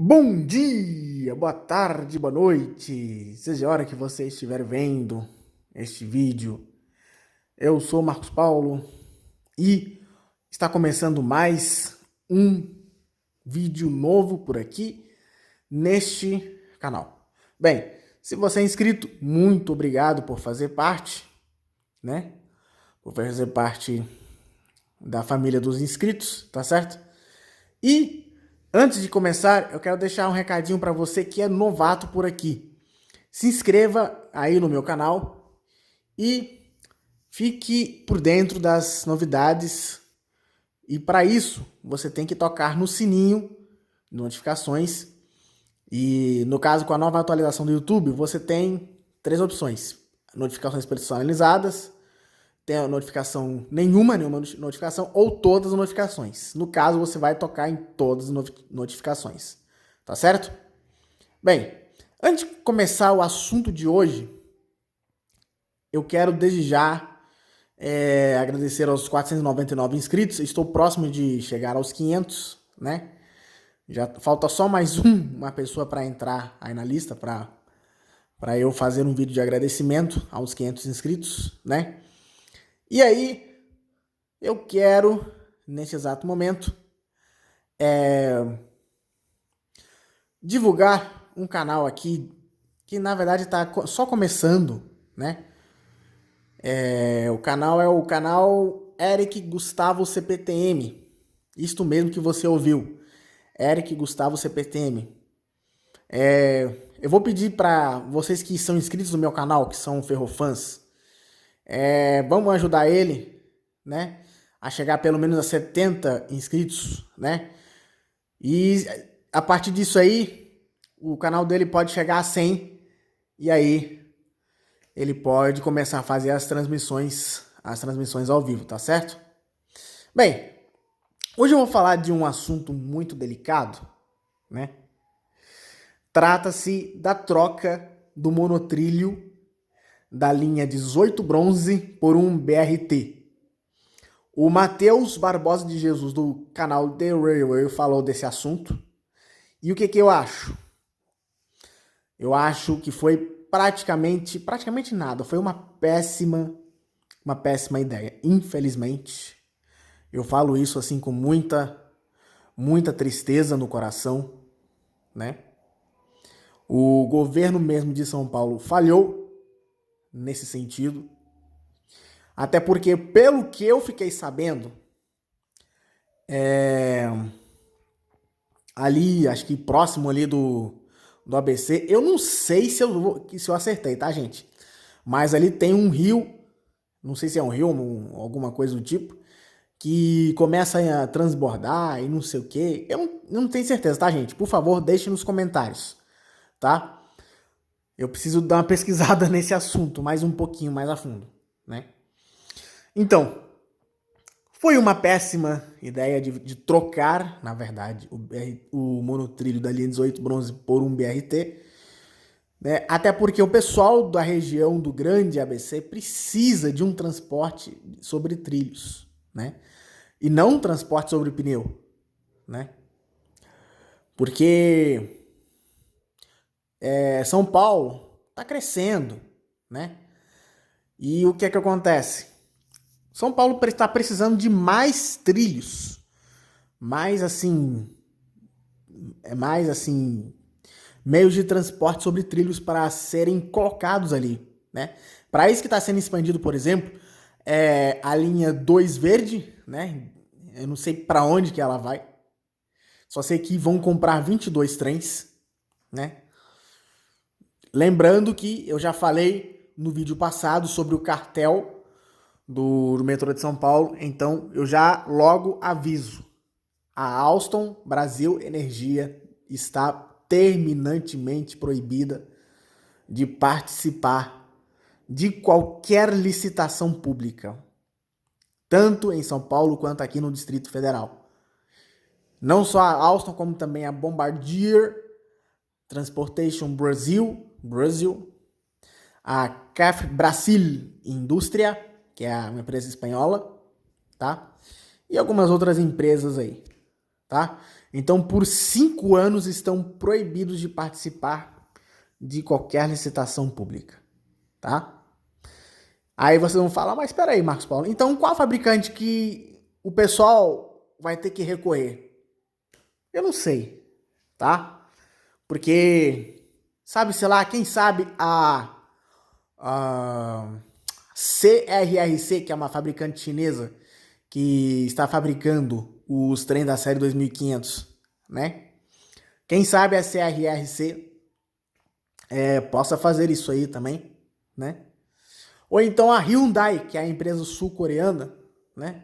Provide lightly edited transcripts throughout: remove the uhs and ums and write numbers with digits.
Bom dia, boa tarde, boa noite, seja a hora que você estiver vendo este vídeo. Eu sou Marcos Paulo e está começando mais um vídeo novo por aqui neste canal. Bem, se você é inscrito, muito obrigado por fazer parte, né? Por fazer parte da família dos inscritos, tá certo? E antes de começar, eu quero deixar um recadinho para você que é novato por aqui. Se inscreva aí no meu canal e fique por dentro das novidades. E para isso, você tem que tocar no sininho de notificações. E no caso, com a nova atualização do YouTube, você tem três opções: notificações personalizadas, tem a notificação nenhuma notificação ou todas as notificações. No caso, você vai tocar em todas as notificações. Tá certo? Bem, antes de começar o assunto de hoje, eu quero desde já agradecer aos 499 inscritos. Estou próximo de chegar aos 500, né? Já falta só mais uma pessoa para entrar aí na lista para eu fazer um vídeo de agradecimento aos 500 inscritos, né? E aí, eu quero, nesse exato momento, divulgar um canal aqui que, na verdade, está só começando, né? O canal é o canal Eric Gustavo CPTM. Isto mesmo que você ouviu. Eric Gustavo CPTM. Eu vou pedir para vocês que são inscritos no meu canal, que são ferrofãs, vamos ajudar ele, né? A chegar pelo menos a 70 inscritos, né? E a partir disso aí, o canal dele pode chegar a 100 e aí ele pode começar a fazer as transmissões ao vivo, tá certo? Bem, hoje eu vou falar de um assunto muito delicado, né? Trata-se da troca do monotrilho da linha 18 bronze por um BRT. O Matheus Barbosa de Jesus, do canal The Railway, falou desse assunto. E o que eu acho? Eu acho que foi praticamente nada. Foi uma péssima ideia. Infelizmente, eu falo isso assim com muita tristeza no coração, né? O governo mesmo de São Paulo falhou nesse sentido. Até porque, pelo que eu fiquei sabendo, ali, acho que próximo ali do ABC, eu não sei se eu acertei, tá, gente? Mas ali tem um rio, não sei se é um rio ou alguma coisa do tipo, que começa a transbordar e não sei o quê. Eu não tenho certeza, tá, gente? Por favor, deixe nos comentários, tá? Eu preciso dar uma pesquisada nesse assunto, mais um pouquinho mais a fundo, né? Então, foi uma péssima ideia de trocar, na verdade, o monotrilho da linha 18 bronze por um BRT, né? Até porque o pessoal da região do Grande ABC precisa de um transporte sobre trilhos, né? E não um transporte sobre pneu, né? Porque São Paulo está crescendo, né? E o que é que acontece? São Paulo está precisando de mais trilhos, mais assim, meios de transporte sobre trilhos para serem colocados ali, né? Para isso que está sendo expandido, por exemplo, a linha 2 verde, né? Eu não sei para onde que ela vai, só sei que vão comprar 22 trens, né? Lembrando que eu já falei no vídeo passado sobre o cartel do metrô de São Paulo, então eu já logo aviso. A Alstom Brasil Energia está terminantemente proibida de participar de qualquer licitação pública, tanto em São Paulo quanto aqui no Distrito Federal. Não só a Alstom, como também a Bombardier Transportation Brasil, a CAF Brasil Indústria, que é uma empresa espanhola, tá? E algumas outras empresas aí, tá? Então, por 5 anos estão proibidos de participar de qualquer licitação pública, tá? Aí vocês vão falar, mas espera aí, Marcos Paulo, então qual fabricante que o pessoal vai ter que recorrer? Eu não sei, tá? Porque, sabe, sei lá, quem sabe a CRRC, que é uma fabricante chinesa que está fabricando os trens da série 2500, né? Quem sabe a CRRC possa fazer isso aí também, né? Ou então a Hyundai, que é a empresa sul-coreana, né?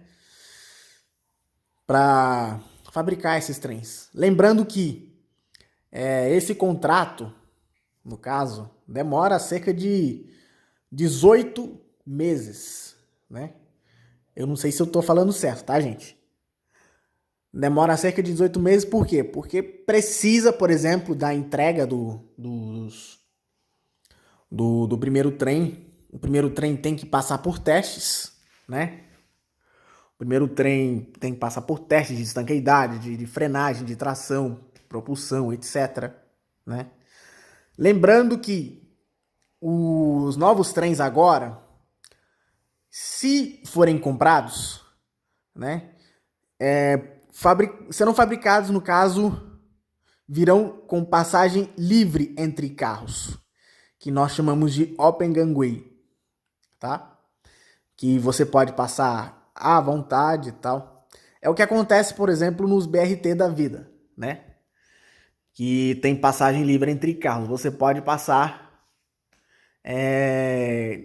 Para fabricar esses trens. Lembrando que esse contrato, no caso, demora cerca de 18 meses, né? Eu não sei se eu tô falando certo, tá, gente? Demora cerca de 18 meses, por quê? Porque precisa, por exemplo, da entrega do primeiro trem. O primeiro trem tem que passar por testes, né? O primeiro trem tem que passar por testes de estanqueidade, de frenagem, de tração, propulsão, etc, né? Lembrando que os novos trens agora, se forem comprados, né, serão fabricados, no caso, virão com passagem livre entre carros, que nós chamamos de Open Gangway, tá? Que você pode passar à vontade e tal. É o que acontece, por exemplo, nos BRT da vida, né? Que tem passagem livre entre carros. Você pode passar...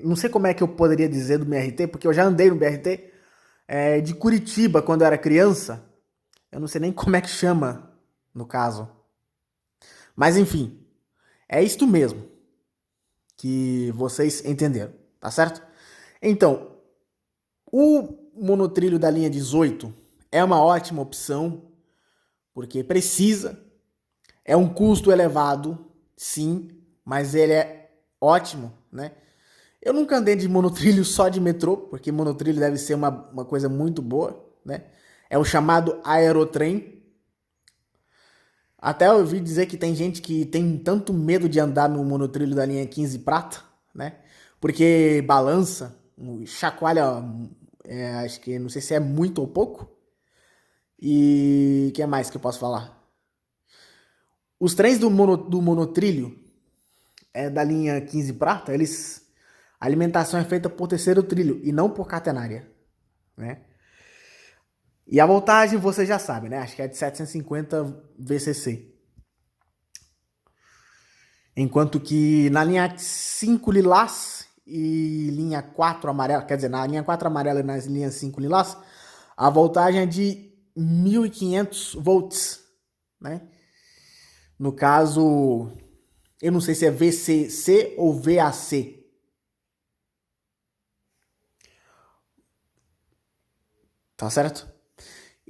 Não sei como é que eu poderia dizer do BRT, porque eu já andei no BRT de Curitiba quando eu era criança. Eu não sei nem como é que chama, no caso. Mas enfim, é isto mesmo que vocês entenderam, tá certo? Então, o monotrilho da linha 18 é uma ótima opção, porque precisa, é um custo elevado, sim, mas ele é ótimo, né? Eu nunca andei de monotrilho só de metrô, porque monotrilho deve ser uma coisa muito boa, né? É o chamado aerotrem. Até eu ouvi dizer que tem gente que tem tanto medo de andar no monotrilho da linha 15 prata, né? Porque balança, chacoalha, acho que não sei se é muito ou pouco. E o que mais que eu posso falar? Os trens do monotrilho da linha 15 prata, a alimentação é feita por terceiro trilho e não por catenária, né? E a voltagem você já sabe, né? Acho que é de 750 VCC. Enquanto que na linha 5 lilás e linha 4 amarela, quer dizer, na linha 4 amarela e nas linhas 5 lilás, a voltagem é de 1500 volts, né? No caso, eu não sei se é VCC ou VAC. Tá certo?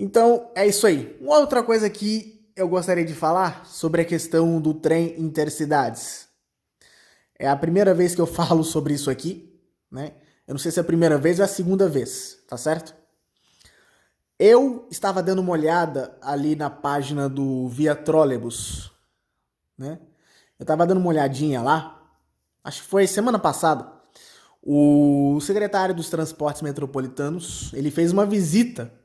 Então, é isso aí. Uma outra coisa que eu gostaria de falar sobre a questão do trem intercidades. É a primeira vez que eu falo sobre isso aqui, né? Eu não sei se é a primeira vez ou a segunda vez, tá certo? Eu estava dando uma olhada ali na página do Via Trolebus, né? Eu estava dando uma olhadinha lá, acho que foi semana passada. O secretário dos Transportes Metropolitanos, ele fez uma visita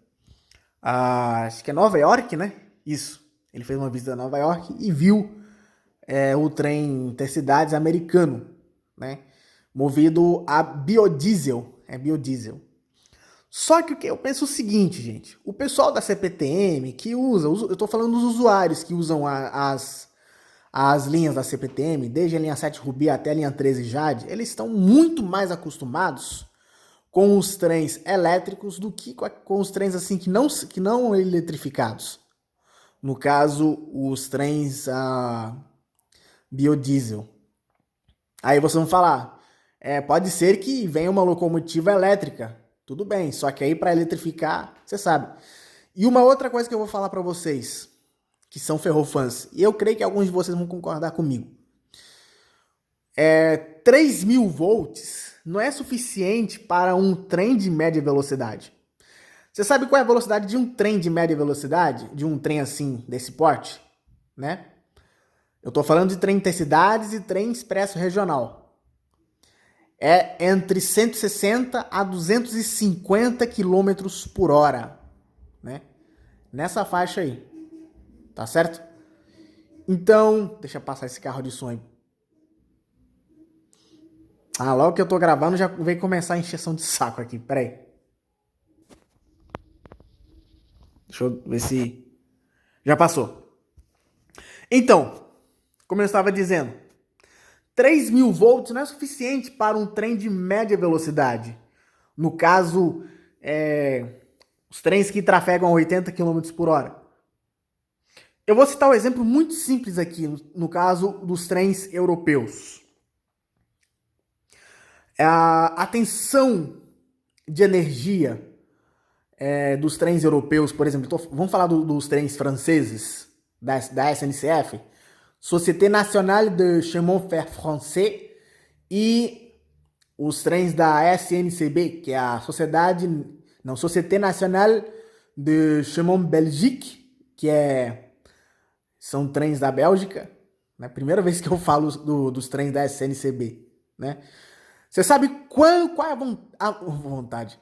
acho que é Nova York, né? Isso. Ele fez uma visita a Nova York e viu o trem intercidades americano, né? Movido a biodiesel. É biodiesel. Só que o que eu penso é o seguinte, gente. O pessoal da CPTM que usa, eu tô falando dos usuários que usam as linhas da CPTM, desde a linha 7 Rubi até a linha 13 Jade, eles estão muito mais acostumados com os trens elétricos do que com os trens assim que não eletrificados. No caso, os trens biodiesel. Aí vocês vão falar, pode ser que venha uma locomotiva elétrica. Tudo bem, só que aí para eletrificar, você sabe. E uma outra coisa que eu vou falar para vocês, que são ferrofãs, e eu creio que alguns de vocês vão concordar comigo. 3.000 volts não é suficiente para um trem de média velocidade. Você sabe qual é a velocidade de um trem de média velocidade? De um trem assim, desse porte? Né? Eu tô falando de trem intercidades e trem expresso regional. É entre 160 a 250 quilômetros por hora, né? Nessa faixa aí, tá certo? Então, deixa eu passar esse carro de som aí. Ah, logo que eu tô gravando já veio começar a encheção de saco aqui, peraí. Deixa eu ver se já passou. Então, como eu estava dizendo, 3.000 volts não é suficiente para um trem de média velocidade. No caso, os trens que trafegam a 80 km por hora. Eu vou citar um exemplo muito simples aqui, no caso dos trens europeus. A tensão de energia dos trens europeus, por exemplo, vamos falar dos trens franceses, da SNCF, Société Nationale de Chemin de Fer Français, e os trens da SNCB, que é a Société Nationale de Chemin Belgique, que são trens da Bélgica, né? Primeira vez que eu falo dos trens da SNCB, né? Você sabe qual é a vontade?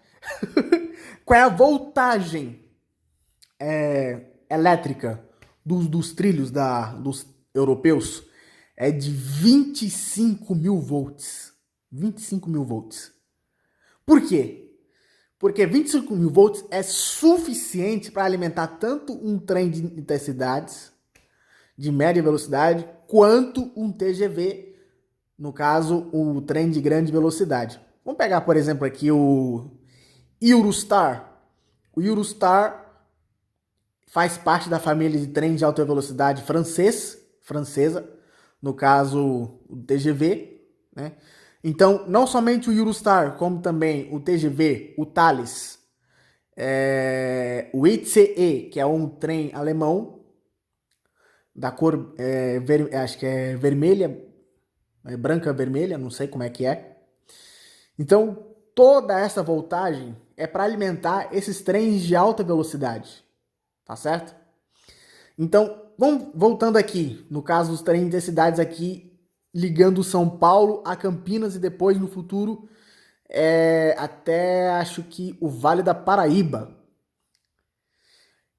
Qual é a voltagem elétrica dos trilhos dos europeus? É de 25.000 volts. 25.000 volts. Por quê? Porque 25.000 volts é suficiente para alimentar tanto um trem de intercidades, de média velocidade, quanto um TGV, no caso, o trem de grande velocidade. Vamos pegar, por exemplo, aqui o Eurostar. O Eurostar faz parte da família de trem de alta velocidade francesa, no caso, o TGV, né? Então, não somente o Eurostar, como também o TGV, o Thales, o ICE, que é um trem alemão, da cor, acho que é vermelha, branca vermelha, não sei como é que é. Então, toda essa voltagem é para alimentar esses trens de alta velocidade, tá certo? Então, vamos voltando aqui, no caso dos trens de cidades aqui, ligando São Paulo a Campinas e depois no futuro até acho que o Vale da Paraíba.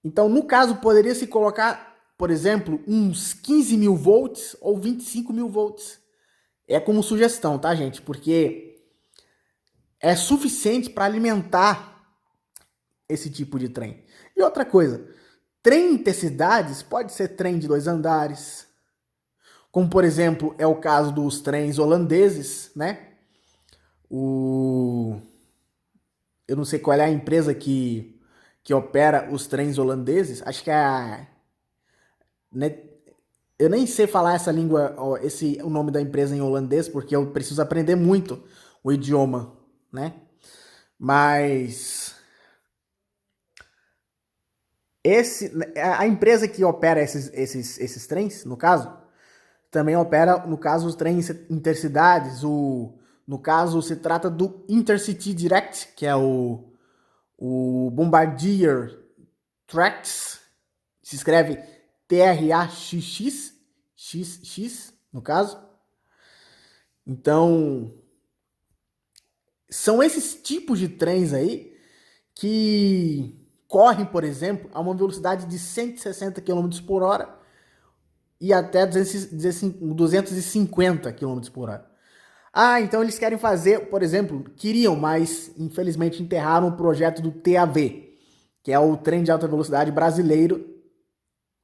Então, no caso, poderia se colocar, por exemplo, uns 15.000 volts ou 25.000 volts. É como sugestão, tá, gente? Porque é suficiente para alimentar esse tipo de trem. E outra coisa, trem intercidades pode ser trem de 2 andares, como por exemplo é o caso dos trens holandeses, né? Eu não sei qual é a empresa que opera os trens holandeses, acho que é né? Eu nem sei falar essa língua, o nome da empresa em holandês, porque eu preciso aprender muito o idioma, né? Mas a empresa que opera esses trens, no caso, também opera, no caso, os trens intercidades. No caso, se trata do Intercity Direct, que é o Bombardier Trax, se escreve TRAXX, XX, no caso. Então, são esses tipos de trens aí que correm, por exemplo, a uma velocidade de 160 km por hora e até 250 km por hora. Ah, então eles querem fazer, por exemplo, queriam, mas infelizmente enterraram o projeto do TAV, que é o trem de alta velocidade brasileiro,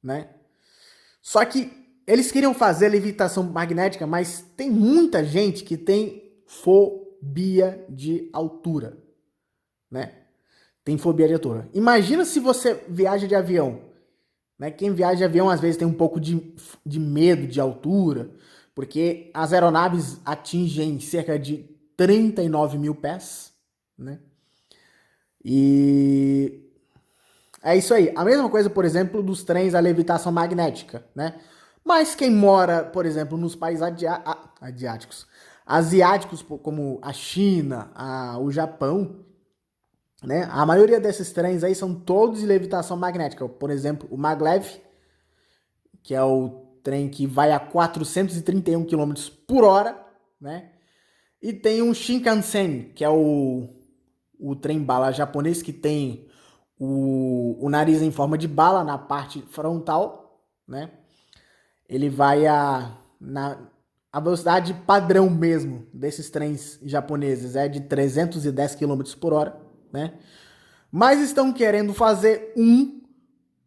né? Só que eles queriam fazer levitação magnética, mas tem muita gente que tem fobia de altura, né? Tem fobia de altura. Imagina se você viaja de avião, né? Quem viaja de avião às vezes tem um pouco de medo de altura, porque as aeronaves atingem cerca de 39.000 pés, né? E é isso aí. A mesma coisa, por exemplo, dos trens a levitação magnética, né? Mas quem mora, por exemplo, nos países asiáticos, como a China, o Japão, né? A maioria desses trens aí são todos de levitação magnética. Por exemplo, o maglev, que é o trem que vai a 431 km por hora, né? E tem um Shinkansen, que é o trem-bala japonês, que tem o nariz em forma de bala na parte frontal, né? Ele vai a velocidade padrão mesmo desses trens japoneses é de 310 km por hora, né? Mas estão querendo fazer um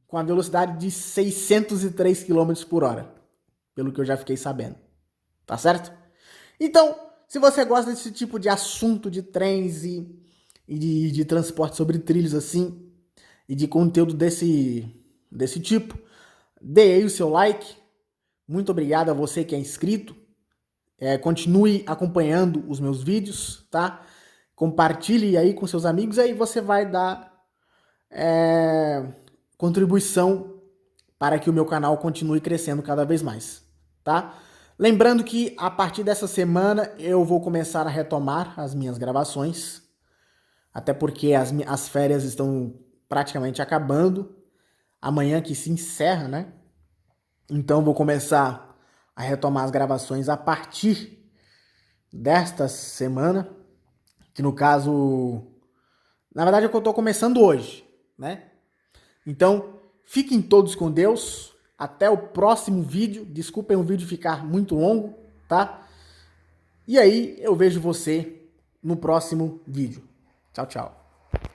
com a velocidade de 603 km por hora, pelo que eu já fiquei sabendo. Tá certo? Então, se você gosta desse tipo de assunto de trens e de transporte sobre trilhos assim, e de conteúdo desse tipo, dê aí o seu like. Muito obrigado a você que é inscrito. Continue acompanhando os meus vídeos, tá? Compartilhe aí com seus amigos, aí você vai dar contribuição para que o meu canal continue crescendo cada vez mais, tá? Lembrando que a partir dessa semana eu vou começar a retomar as minhas gravações, até porque as férias estão praticamente acabando, amanhã que se encerra, né? Então vou começar a retomar as gravações a partir desta semana, que no caso, na verdade é que eu tô começando hoje, né? Então, fiquem todos com Deus. Até o próximo vídeo. Desculpem o vídeo ficar muito longo, tá? E aí, eu vejo você no próximo vídeo. Tchau, tchau.